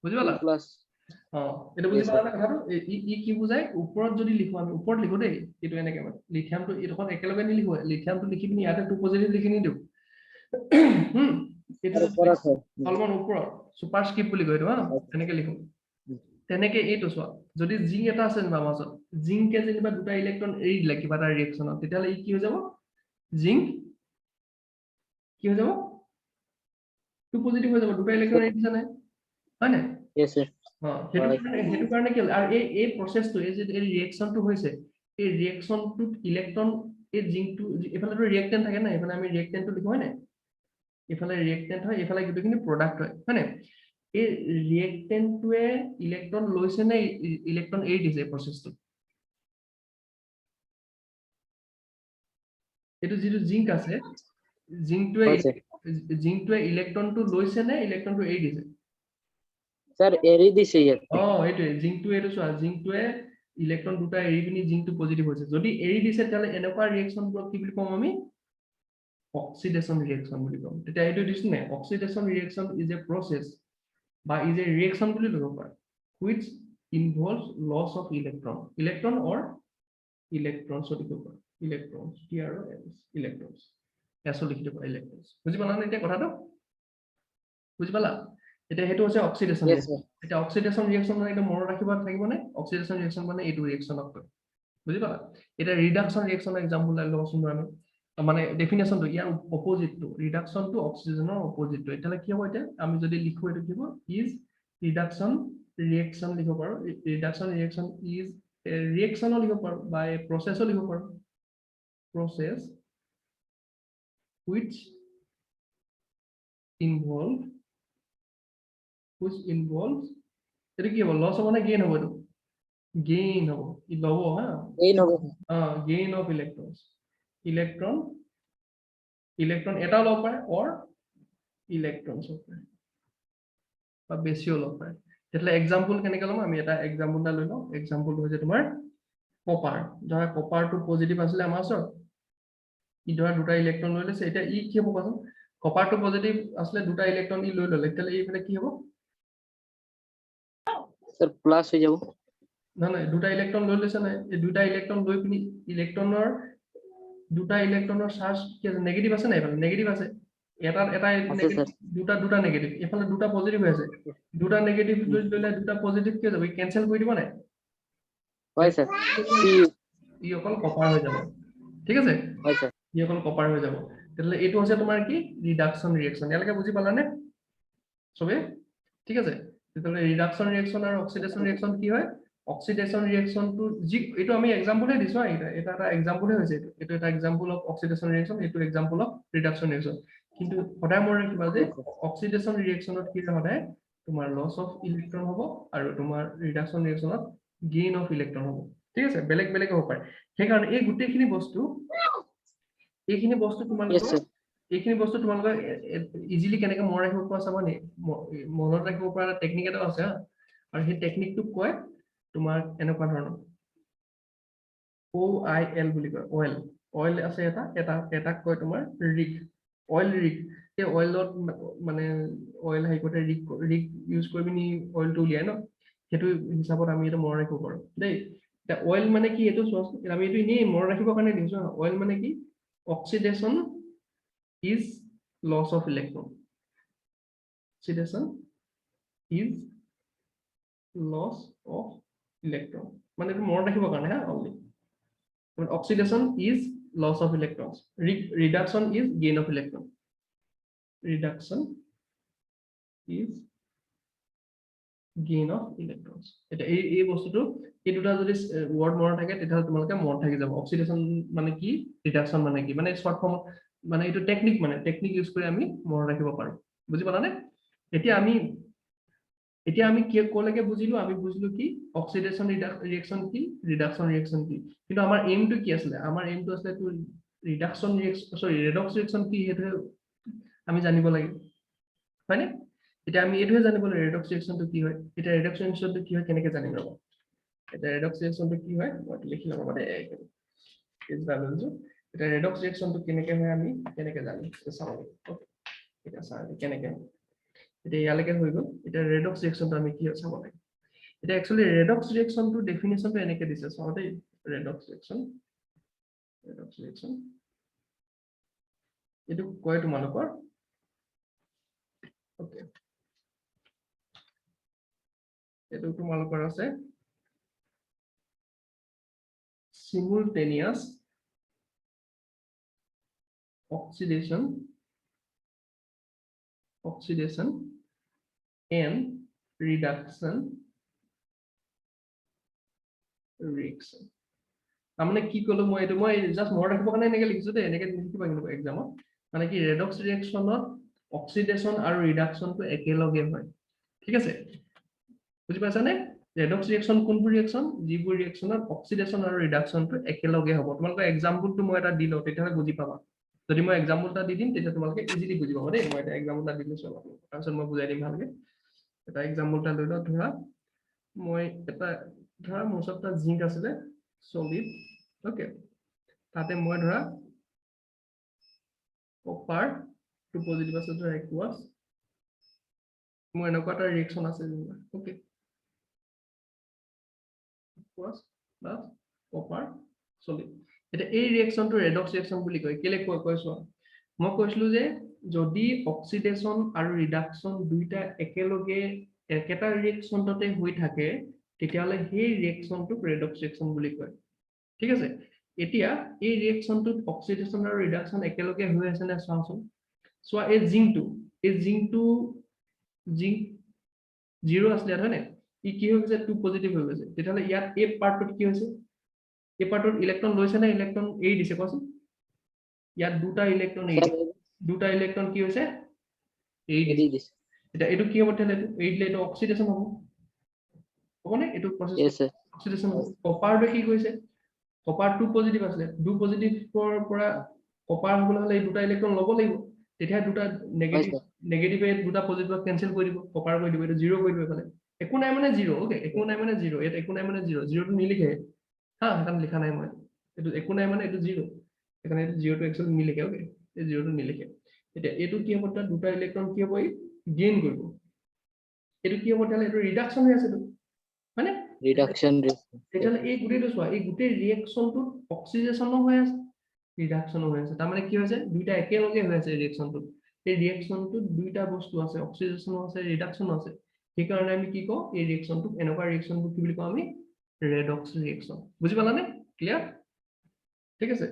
বুজি পালা 2 plus. এটা বুজি Yes, পালা sir. না কথাটো ই কি বুজায় ওপৰত যদি লিখো আমি ওপৰত লিখো দেই এইটো এনেকে মানে লিথিয়ামটো এইডোখৰত একেলগে নিলিখো লিথিয়ামটো লিখি পিনি ইয়াতে 2 পজিটিভ লিখি নিদিওঁ এইটো আৰু ওপৰত হয়। অলপমান ওপৰত সুপাৰস্ক্ৰিপ্ট বুলি কয় এইটো তেনেকে লিখো তেনেকে এইটো চোৱা যদি জিংক এটা আছে যেনিবা মাজত জিংকে যেনিবা দুটা ইলেক্ট্ৰন এৰি দিলে কিবা এটা ৰিয়েকচনত তেতিয়াহ'লে ই কি হৈ যাব জিংক কি হৈ যাব 2 পজিটিভ হৈ যাব দুটা ইলেক্ট্ৰন এৰি দিছে নাই হয় নাই Yes, sir. সেইটো কাৰণে কি আৰু এই প্ৰচেছটো এই যে এই ৰিয়েকচনটো হৈছে এই ৰিয়েকচনটোত ইলেক্ট্ৰন এই জিংকটো এফালেটো ৰিয়েক্টেন্ট থাকে না এফালে আমি ৰিয়েক্টেন্টটো লিখো হয় নাই এফালে ৰিয়েক্টেন্ট হয় এফালে গোটেইখিনি প্ৰডাক্ট হয় নাই এই ৰিয়েক্টেন্টটোৱে ইলেক্ট্ৰন লৈছে নে ইলেক্ট্ৰন এৰি দিছে প্ৰচেছটো এইটো যিটো জিংক আছে হয়, sir. জিংকটোৱে ইলেক্ট্ৰনটো লৈছে নে ইলেক্ট্ৰনটো এৰি দিছে Sir, এৰি দিছে ইয়াত। এইটোৱে জিংকটোৱে এইটো চোৱা জিংকটোৱে ইলেক্ট্ৰন দুটা এৰি পিনি জিংকটো পজিটিভ হৈছে যদি এৰি দিছে তেতিয়াহ'লে এনেকুৱা ৰিয়েকচনবোৰক কি বুলি কম আমি অক্সিডেশন ৰিয়েকচন বুলি কম তেতিয়া এইটো দিছো নে অক্সিডেশন ৰিয়েকচন ইজ এ প্ৰসেছ বা ইজ এ ৰিয়েকচন বুলি ল'ব পাৰা which involves loss of electron or electrons লিখিব পাৰা electrons electrons এসো লিখি দিব electrons বুজি পালা নে এতিয়া কথাটো বুজি পালা এটা হেতু হৈছে অক্সিডেশন Yes, sir. এটা অক্সিডেশন ৰিয়েকচন মানে এটা মনত ৰাখিব থাকিবনে অক্সিডেশন ৰিয়েকচন মানে এইটো ৰিয়েকচনক কয় বুজি পালা এটা ৰিডাকশন ৰিয়েকচনৰ এক্সাম্পল লৈ লওঁচোন আমি মানে ডেফিনেশনটো ইয়াৰ অপোজিটটো ৰিডাকশনটো অক্সিজেনৰ অপোজিটটো এটালে কি হ'ব এতিয়া আমি যদি লিখো এটো কি হ'ব ইজ ৰিডাকশন ৰিয়েকচন লিখিব পাৰো ৰিডাকশন ৰিয়েকচন ইজ ৰিয়েকচনও লিখিব পাৰো বা প্ৰসেসও লিখিব পাৰো process which involves এটা কি হ'ব লস হ'ব না গেইন হ'ব এটো গেইন হ'ব ই লব হা এই নব। গেইন অফ ইলেক্ট্রন এটাও লব পাৰে or electrons হ'ব পাৰে বা বেছিও লব পাৰে তেতিয়ালে এক্সাম্পল কেনেকৈ লম আমি এটা এক্সাম্পল এটা লৈ লওঁ এক্সাম্পলটো হৈছে তোমাৰ কপাৰ ধৰা কপাৰটো পজিটিভ আছিলে আমাৰ ওচৰত ই ধৰা দুটা ইলেক্ট্ৰন লৈ লৈছে এতিয়া ই কি হ'ব কোৱাচোন কপাৰটো পজিটিভ আছিলে দুটা ইলেক্ট্ৰন ই লৈ ল'লে তেতিয়ালে এইফালে কি হ'ব Sir, plus হৈ যাব। নহয় দুটা ইলেক্ট্ৰন লৈ লৈছে নাই এই দুটা ইলেক্ট্ৰন লৈ পিনি দুটা ইলেক্ট্ৰনৰ চাৰ্জ কি আছে নেগেটিভ আছে নাই এফালে নেগেটিভ আছে এটা আছে, sir. দুটা নেগেটিভ এফালে দুটা পজিটিভ হৈ আছে দুটা নেগেটিভ লৈ ললে দুটা পজিটিভ কি হৈ যাব কেনসেল কৰি দিব নাই হয়, sir. ই অকল কপাৰ হৈ যাব ঠিক আছে হয়, sir. ই অকল কপাৰ হৈ যাব তেতিয়ালে এইটো হৈছে তোমাৰ কি ৰিডাকশন ৰিয়েকচন ইয়ালৈকে বুজি পালানে সবে ঠিক আছে তেতিয়ালে ৰিডাকশন ৰিয়েকচন আৰু অক্সিডেশন ৰিয়েকচন কি হয় অক্সিডেশন ৰিয়েকচনটো যি এইটো আমি এক্সাম্পলহে দিছো এটা এক্সাম্পলহে হৈছে এইটো এটা এক্সাম্পল অফ অক্সিডেশন ৰিয়েকচন এইটো এক্সাম্পল অফ ৰিডাকশন ৰিয়েকচন কিন্তু সদায় মনত ৰাখিবা যে অক্সিডেশন ৰিয়েকচনত কি সদায় তোমাৰ লস অফ ইলেক্ট্ৰন হ'ব আৰু তোমাৰ ৰিডাকশন ৰিয়েকচনত গেইন অফ ইলেক্ট্ৰন হ'ব ঠিক আছে বেলেগ বেলেগ হ'ব পাৰে সেইকাৰণে এই গোটেইখিনি বস্তু Yes, sir. এইখিনি বস্তু তোমালোকে ইজিলি কেনেকৈ মনত ৰাখিব পৰা চাবা নে মনত ৰাখিব পৰা টেকনিক এটা আছে আৰু সেই টেকনিকটোক কয় তোমাৰ এনেকুৱা ধৰণৰ OIL বুলি কয় অইল অইল আছে এটা কয় তোমাৰ ৰিগ অইল ৰিগ এই অইলত মানে অইল হাইকোতে ৰিগ ইউজ কৰি পিনি অইলটো উলিয়াই ন সেইটো হিচাপত আমি এটা মনত ৰাখিব পাৰো দেই এতিয়া অইল মানে কি এইটো চোৱাচোন আমি এইটো এনেই মনত ৰাখিবৰ কাৰণে দিছো অইল মানে কি oxidation is loss of electron oxidation is loss of electron মানে এইটো মনত ৰাখিবৰ কাৰণে হা only oxidation is loss of electrons reduction is gain of electron reduction is gain of electrons এটা এই বস্তুটো এই দুটা যদি ওয়ার্ড মনত থাকে তেতিয়াহ'লে তোমালোকে মনত থাকি যাব অক্সিডেশন মানে কি ৰিডাকশন মানে কি মানে শৰ্ট ফৰ্ম মানে এইটো টেকনিক ইউজ কৰি আমি মনত ৰাখিব পাৰো বুজি পালানে এতিয়া আমি কি কোলৈকে বুজিলো আমি বুজিলো কি অক্সিডেশন ৰিঅ্যাকশন কি ৰিডাকশন ৰিঅ্যাকশন কি কিন্তু আমাৰ এইমটো কি আছিল আমাৰ এইমটো আছিল টু ৰিডাকশন ৰেডক্স ৰিঅ্যাকশন কি হেতু আমি জানিব লাগে হয়নে এটা আমি এটোহে জানিব লাগে ৰেডক্স ৰিঅ্যাকশনটো কি হয় এটা ৰেডক্স ৰিঅ্যাকশনটো কি হয় কেনেকৈ জানিম ৰবা এটা ৰেডক্স ৰিঅ্যাকশনটো কি হয় মই লিখি লম মানে ইজ ভ্যালুটো এটা ৰেডক্স ৰিঅ্যাকশনটো কেনেকৈ হয় আমি কেনেকৈ জানিম চাও ওকে এটা চাও কেনেকৈ এটা ইয়ালৈকে হৈ গ'ল এটা ৰেডক্স ৰিঅ্যাকশনটো আমি কি চাব লাগে এটা একচুয়ালি ৰেডক্স ৰিঅ্যাকশনটো ডেফিনিশনটো এনেকৈ দিছে চাও দেই ৰেডক্স ৰিঅ্যাকশন এটো কয় তোমালোকৰ ওকে এটো তোমালোকৰ আছে simultaneous oxidation and reduction reaction আমনে কি কলো মই এটো মই জাস্ট মনত ৰাখিব কাৰণে এনেকৈ লিখিছো দে এনেকৈ লিখিবা কিন্তু এক্সামত মানে কি ৰেডক্স ৰিঅ্যাকশনত অক্সিডেশন আৰু ৰিডাকশনটো একেলগে হয় ঠিক আছে বুজি পাইছানে ৰেডক্স ৰিঅ্যাকশন কোনবোৰ ৰিঅ্যাকশন যিবোৰ ৰিঅ্যাকশনত অক্সিডেশন আৰু ৰিডাকশনটো একেলগে হ'ব তোমালোকৰ এক্সাম্পলটো মই এটা দিলো তেতিয়াহে বুজি পাবা যদি মই এক্সাম্পল এটা দি দিম তেতিয়া তোমালোকে ইজিলি বুজি পাবা দেই মই এটা এক্সাম্পল এটা দিলো চল তাৰপিছত মই বুজাই দিম ভালকে এটা এক্সাম্পল এটা লৈ লওঁ ধৰা মই এটা ধৰা মোৰ ওচৰত এটা জিংক আছিলে সলিড ওকে তাতে মই ধৰা কপাৰ টু পজিটিভ আছে ধৰা একুয়াছ মোৰ এনেকুৱা এটা ৰিঅ্যাকশন আছে okay equals plus copper solid এটা এই ৰিঅ্যাকশনটো ৰেডক্স ৰিঅ্যাকশন বুলি কয় কেলে কৈছো মই কৈছিলো যে যদি অক্সিডেশন আৰু ৰিডাকশন দুইটা একেলগে একেটা ৰিঅ্যাকশনতে হৈ থাকে তেতিয়ালে সেই ৰিঅ্যাকশনটো ৰেডক্স ৰিঅ্যাকশন বুলি কয় ঠিক আছে এতিয়া এই ৰিঅ্যাকশনটোত অক্সিডেশন আৰু ৰিডাকশন একেলগে হৈ আছে নে চাওঁচোন সোৱা এই জিংকটো জিংক 0 আছিল হয়নে ই কি হৈ গৈছে 2 পজিটিভ হৈ গৈছে তেতিয়ালে ইয়াত এই পাৰ্টটো কি হৈছে এই পাৰ্টত ইলেক্ট্ৰন লৈছে না ইলেক্ট্ৰন এৰি দিছে কোৱাচোন ইয়াত দুটা ইলেক্ট্ৰন কি হৈছে এৰি দিছে এটা এটো কি হ'ব তেলে এৰি দিলে এটো অক্সিডেশন হ'ব হ'বনে এটো প্ৰসেস অক্সিডেশন কপাৰটো কি কৈছে কপাৰ 2 পজিটিভ আছে 2 পজিটিভৰ পৰা কপাৰ হ'বলৈ হলে এই দুটা ইলেক্ট্ৰন ল'ব লাগিব তেতিয়া দুটা নেগেটিভ দুটা পজিটিভ কেনসেল কৰি দিব কপাৰ কৰি দিব এটো 0 কৰি দিব এফালে একো নাই মানে 0 ওকে একো নাই মানে 0 এটা একো নাই মানে 0 0 টো নিলিখে হা এটা লিখা নাই মই এটো একো নাই মানে এটো 0 এখানে 0 টো একচুয়ালি নিলিখে ওকে এই 0 টো নিলিখে এটা এটো কি হ'ব তাত দুটা ইলেক্ট্ৰন কি হ'ব গেইন কৰিব এটো কি হ'ব তাহলে এটো ৰিডাকশন হৈ আছে তো মানে ৰিডাকশন তেতিয়ালে এই গুটেটো চোৱা এই গুটে ৰিঅ্যাকশনটো অক্সিডেশনো হৈ আছে ৰিডাকশনো হৈ আছে তাৰ মানে কি হৈছে দুইটা একেলগে হৈ আছে ৰিঅ্যাকশনটো এই ৰিঅ্যাকশনটো দুইটা বস্তু আছে অক্সিডেশনো আছে ৰিডাকশনো আছে সেই কাৰণে আমি কি কওঁ এই ৰিঅ্যাকশনটো এনেকুৱা ৰিঅ্যাকশনটো কি বুলি কওঁ আমি ৰেডক্স ৰিঅ্যাকশন বুজি পালানে ক্লিয়াৰ ঠিক আছে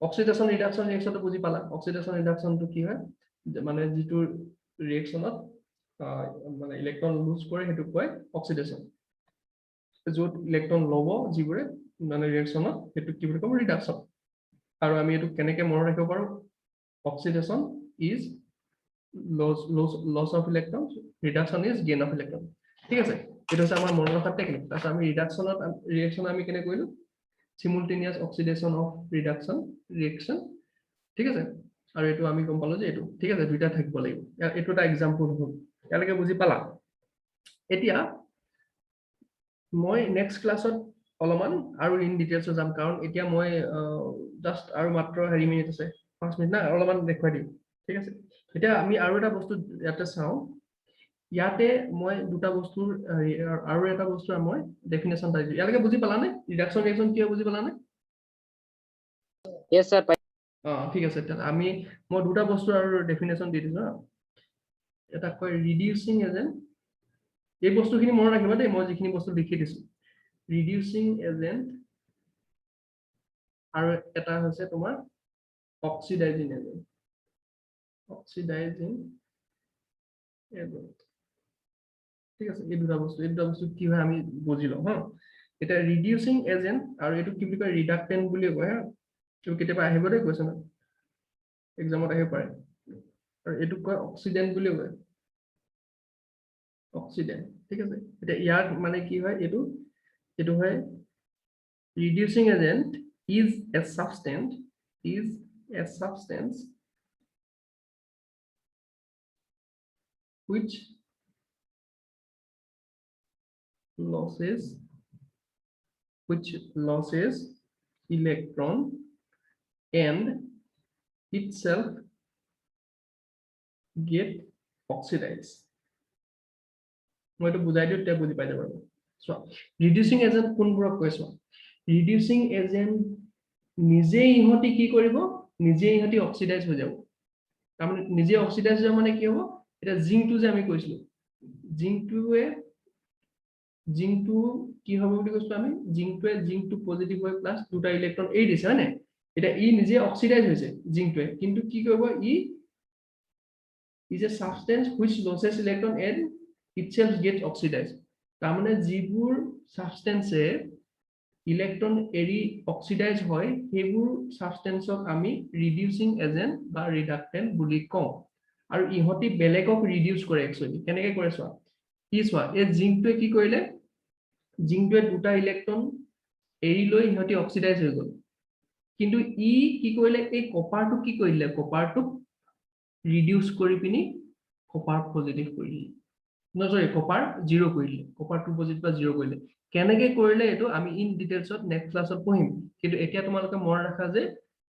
অক্সিডেশন ৰিডাকশন ৰিঅ্যাকশনটো বুজি পালা অক্সিডেশন ৰিডাকশনটো কি হয় মানে যেটো ৰিঅ্যাকশনত মানে ইলেক্ট্ৰন লুজ কৰে হেতু কয় অক্সিডেশন যত ইলেক্ট্ৰন ল'ব যিবোৰে মানে ৰিঅ্যাকশনত হেতু কি বুলি কম ৰিডাকশন আৰু আমি এটো কেনেকৈ মনত ৰাখিব পাৰো oxidation is loss of electrons reduction is gain of electron ঠিক আছে এটা হচ্ছে আমাৰ মনৰ কথা টেকনিক তাছ আমি ৰিডাকশনত ৰিঅ্যাকশন আমি কেনে কৰিলো simultaneous oxidation of reduction reaction ঠিক আছে আৰু এটো আমি গম পালো যে এটো ঠিক আছে দুইটা থাকিব লাগিব এটো এটা एग्जांपल হ'ল ইয়ালৈকে বুজি পালা এতিয়া মই নেক্সট ক্লাছত অলপমান আৰু ইন ডিটেইলছ যাম কাৰণ এতিয়া মই জাস্ট আৰু মাত্ৰ হেৰি মিনিট আছে 5 মিনিট না অলপমান দেখুৱাই দিম ঠিক আছে এতিয়া আমি আৰু এটা বস্তু ইয়াতে চাওঁ ইয়াতে মই দুটা বস্তুৰ আৰু এটা বস্তুৰ মই ডেফিনেশ্যন পাইছো ইয়ালৈকে বুজি পালানে ৰিডাকচন ৰিএকচন কি বুজি পালানে Yes, sir. ঠিক আছে তেতিয়াহ'লে আমি মই দুটা বস্তুৰ আৰু ডেফিনেশ্যন দি দিছো এটা কয় ৰিডিউচিং এজেন্ট এই বস্তুখিনি মনত ৰাখিবা দেই মই যিখিনি বস্তু লিখি দিছো ৰিডিউচিং এজেন্ট আৰু এটা হৈছে তোমাৰ অক্সিডাইজিং এজেন্ট অক্সিডাইজিং এজেন্ট ঠিক আছে এই দুটা বস্তু কি হয় আমি বুজি লওঁ হা এটা ৰিডিউচিং এজেন্ট আৰু এটো কি বুলি কয় ৰিডাক্টেন্ট বুলি কয় হা তো কেতিয়াবা আহিব দেই কোৱেশ্যন এক্সামত আহিব পাৰে আৰু এটো কয় অক্সিডেন্ট বুলি কয় অক্সিডেন্ট ঠিক আছে এটা ইয়াত মানে কি হয় এটো হয় reducing agent is a substance which loses electron and itself get oxidized মই তো বুজাই দিও তে বুজি পাই যাব সো ৰিডিউসিং এজেন্ট কোনবোৰক কৈছো ৰিডিউসিং এজেন্ট নিজে ইহতি কি কৰিব নিজে ইহতি অক্সিডাইজ হৈ যাব তাৰমানে নিজে অক্সিডাইজ হৈ মানে কি হ'ব এটা জিংকটো যে আমি কৈছিলো জিংকটো কি হ'ব বুলি কৈছো আমি জিংকটো পজিটিভ হৈ প্লাস দুটা ইলেক্ট্ৰন এৰি দিছে হয় নাই এটা ই নিজে অক্সিডাইজ হৈছে জিংকটোৱে কিন্তু কি কৰিব ই is a substance which loses electron and itself gets oxidized তাৰমানে যিবোৰ সাবস্টেন্সে ইলেক্ট্ৰন এৰি অক্সিডাইজ হয় সেইবোৰ সাবস্টেন্সক আমি ৰিডিউসিং এজেন্ট বা ৰিডাক্টেন্ট বুলি কওঁ আৰু ইহতি বেলেগক ৰিডিউস কৰে একচুয়ালি কেনেকৈ কৰে চোৱা কি চোৱা এই জিংকটোৱে কি কৰিলে জিংকটোৱে দুটা ইলেক্ট্ৰন এৰি লৈ ইহতি অক্সিডাইজ হৈ গ'ল কিন্তু ই কি কৰিলে এই কপাৰটো কি কৰিলে কপাৰটো ৰিডিউস কৰি পিনি কপাৰ পজিটিভ কৰিলে নজৰে কপাৰ 0 কৰিলে কপাৰ 2 পজিটিভ বা 0 কৰিলে কেনেকৈ কৰিলে এটো আমি ইন ডিটেইলছত নেক্সট ক্লাছত পঢ়িম কিন্তু এতিয়া তোমালোকে মন ৰাখা যে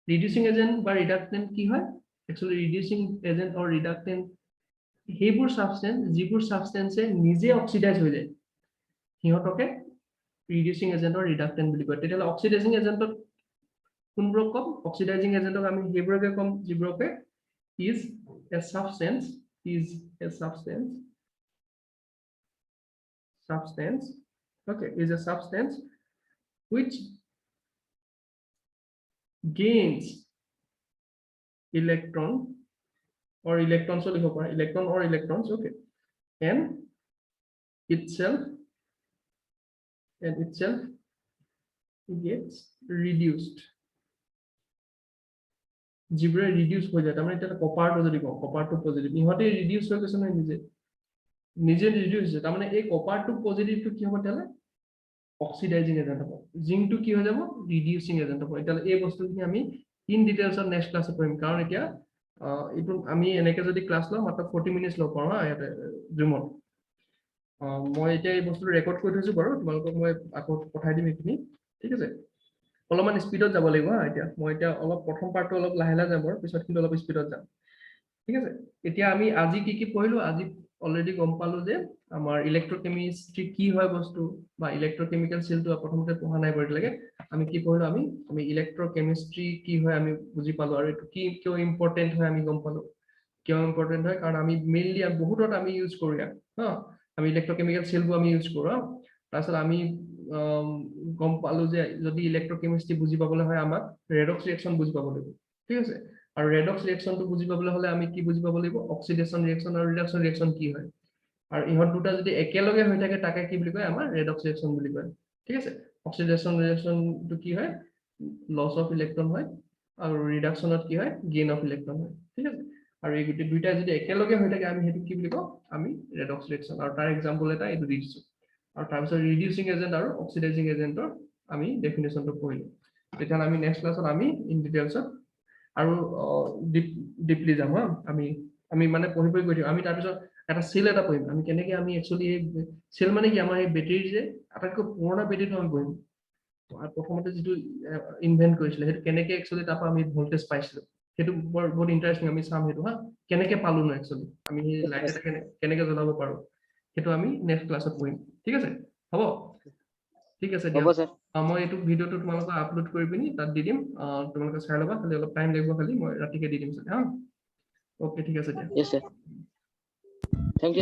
ৰিডিউসিং এজেন্ট বা ৰিডাক্টেন্ট কি হয় একচুয়ালি ৰিডিউসিং এজেন্ট অৰ ৰিডাক্টেন্ট সেইবোৰ সাবস্টেন্স যিবোৰ সাবস্টেন্সে নিজে অক্সিডাইজ হৈ যায় সিহঁতকে ৰিডিউসিং এজেন্ট অৰ ৰিডাক্টেন্ট বুলি কয় তেতিয়ালে অক্সিডাইজিং এজেন্টক কোনবোৰক কম অক্সিডাইজিং এজেন্টক আমি সেইবোৰকে কম যিবোৰকে is a substance okay is a substance which gains electron or electrons okay and itself gets reduced জিব্ৰে reduce হৈ যায় তাৰমানে এটা কপাৰটো যদি কওঁ কপাৰটো পজিটিভ ইহতে ৰিডিউস হৈ গৈছে নহয় নিজে ৰিডিউস হৈছে তাৰমানে এই কপাৰটো পজিটিভটো কি হ'ব তেলে অক্সিডাইজিং এজেন্ট হ'ব জিংকটো কি হৈ যাব ৰিডিউসিং এজেন্ট হ'ব তেলে এই বস্তুখিনি আমি ইন ডিটেইলছত নেক্সট ক্লাছত পঢ়িম কাৰণ এতিয়া ইটো আমি এনেকে যদি ক্লাছ লওঁ মাত্ৰ 40 মিনিটছ লওঁ পাৰো হা ইয়াতে জুমত মই এতিয়া এই বস্তুটো ৰেকৰ্ড কৰি থৈছো বাৰু তোমালোকক মই আকৌ পঠাই দিম এইখিনি ঠিক আছে অলপমান স্পিডত যাব লাগিব হা এতিয়া মই এতিয়া অলপ প্ৰথম পাৰ্টটো অলপ লাহে লাহে যাম পিছত কিন্তু অলপ স্পিডত যাম ঠিক আছে এতিয়া আমি আজি কি পঢ়িলো আজি অলৰেডি গম পালো যে আমাৰ ইলেক্ট্ৰকেমিষ্ট্ৰি কি হয় বস্তু বা ইলেক্ট্ৰকেমিক্যাল সেলটো প্ৰথমতে পঢ়া নাই বাৰু লাগে আমি কি পঢ়িলো আমি ইলেক্ট্ৰকেমিষ্ট্ৰি কি হয় আমি বুজি পালো আৰু এটো কি কিয় ইম্পৰ্টেন্ট হয় আমি গম পালো কিয় ইম্পৰ্টেন্ট হয় কাৰণ আমি মেইনলি বহুতত আমি ইউজ কৰো হা আমি ইলেক্ট্ৰকেমিক্যাল সেলবোৰ আমি ইউজ কৰো তাৰছত আমি গম পালো যে যদি ইলেক্ট্ৰকেমিষ্ট্ৰি বুজি পাবলৈ হয় আমাক ৰেডক্স ৰিঅ্যাকশন বুজি পাব লাগিব ঠিক আছে আৰু ৰেডক্স ৰিঅ্যাকশনটো বুজি পাবলৈ হলে আমি কি বুজি পাব লাগিব অক্সিডেশন ৰিঅ্যাকশন আৰু ৰিডাকশন ৰিঅ্যাকশন কি হয় আৰু ইহত দুটা যদি একেলগে হৈ থাকে তাকে কি বুলি কয় আমাৰ ৰেডক্স ৰিঅ্যাকশন বুলি কয় ঠিক আছে অক্সিডেশন ৰিঅ্যাকশনটো কি হয় লস অফ ইলেক্ট্ৰন হয় আৰু ৰিডাকশনত কি হয় গেইন অফ ইলেক্ট্ৰন হয় ঠিক আছে আৰু এই দুটা যদি একেলগে হৈ থাকে আমি হেতু কি বুলি কওঁ আমি ৰেডক্স ৰিঅ্যাকশন আৰু তাৰ এক্সাম্পল এটা এইটো দিছো আৰু তাৰপিছত ৰিডিউসিং এজেন্ট আৰু অক্সিডাইজিং এজেন্টৰ আমি ডেফিনেশনটো পঢ়িলো তেতিয়া আমি নেক্সট ক্লাছত আমি ইন ডিটেইলছত আৰু ডিপলি যাম হা আমি মানে পঢ়ি গৈ দিম আমি তাৰপিছত এটা সেল এটা পঢ়িম আমি কেনেকৈ আমি একচুয়ালি সেল মানে কি আমাৰ এই বেটাৰী যে আটাইতকৈ পুৰণা বেটাৰীটো আমি পঢ়িম প্ৰথমতে যিটো ইনভেন্ট কৰিছিলে সেইটো কেনেকে একচুয়ালি তাৰ পৰা আমি ভোল্টেজ পাইছিলো সেইটো বহুত ইন্টাৰেষ্টিং আমি চাম সেইটো হা কেনেকে পালো ন একচুয়ালি আমি লাইট এটা কেনেকে জ্বলাব পাৰো সেইটো আমি নেক্সট ক্লাছত পঢ়িম ঠিক আছে হ'ব ঠিক আছে দিয়া হ'ব স্যাৰ মই এইটো ভিডিঅ'টো তোমালোকক আপলোড কৰি পিনি তাত দি দিম তোমালোকে চাই ল'বা খালি অলপ টাইম লাগিব খালি মই ৰাতিকে দি দিম হা ওকে ঠিক আছে দিয়া yes sir thank you